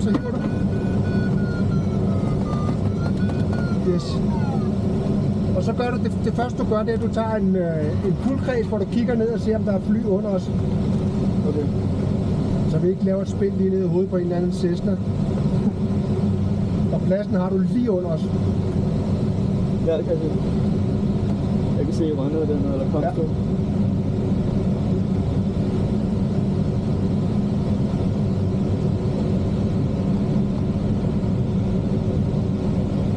Så hiver du. Yes. Og så gør du det første du gør, det er at du tager en puldkreds, hvor du kigger ned og ser om der er fly under os. Okay. Så vi ikke laver et spil lige ned i hovedet på en eller anden Cessna. Og pladsen har du lige under os. Ja, det kan jeg se. Jeg kan se rønnet af den, eller konstå. Ja.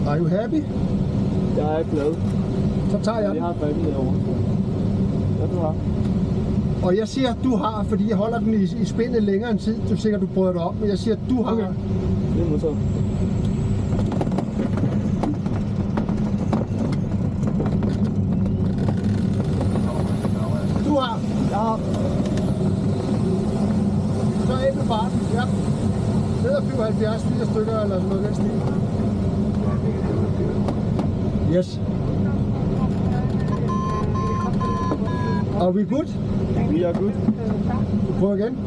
Are you happy? Jeg er glad. Så tager jeg den. Jeg har fat i derovre. Hvad du har? Og jeg siger, at du har, fordi jeg holder den i spændet længere end tid. Du er sikkert, du bryder dig om, men jeg siger, at du har. Okay. Det er modtaget. Du har. Jeg har. Så er det bare. Ja. Ned og flyve 4 stykker eller sådan noget den stil. Yes. Are we good? We are good. Prøv igen.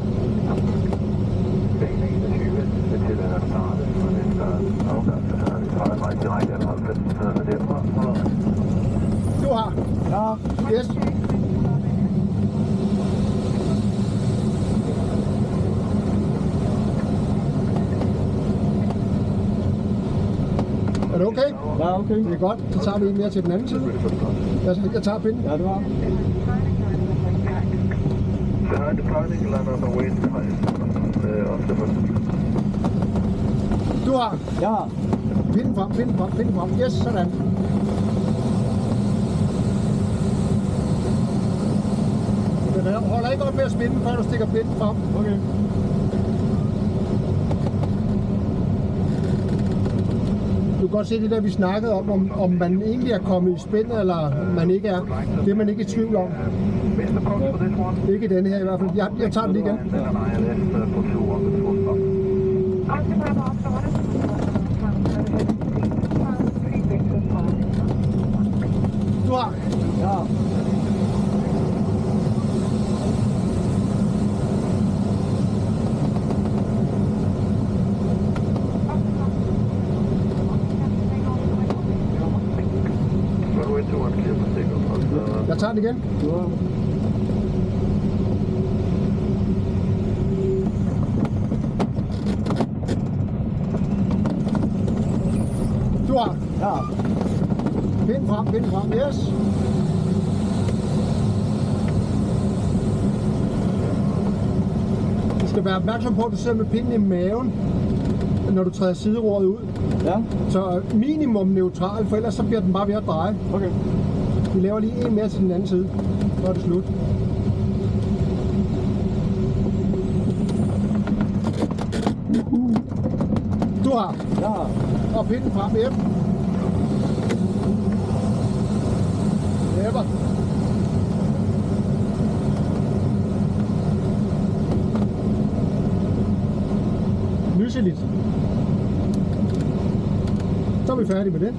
Du har. Ja. Yes. Er det okay? Ja, okay. Det er godt. Så tager vi en mere til den anden side. Jeg tager pinden. Ja, du har. Du har. Jeg har. Pinden frem, pinden frem, pinden frem. Yes, sådan. Den holder ikke op med at spinde, før du stikker pinden frem. Okay. Du kan godt se det der, vi snakkede om man egentlig er kommet i spænd, eller man ikke er. Det er man ikke i tvivl om. Ikke den her i hvert fald. Jeg tager den lige igen. Du har. Ja. Jeg tager den igen. Du har. Du har. Ja. Pind frem, yes. Du skal være opmærksom på, at du sidder med pinden i maven, når du træder sideroret ud. Ja. Så minimum neutral, for ellers så bliver den bare ved at dreje. Okay. Vi laver lige en mere til den anden side. Så er det slut. Du har. Ja. Og pinden frem hjem. Never. Nyseligt. Så er vi færdige med det.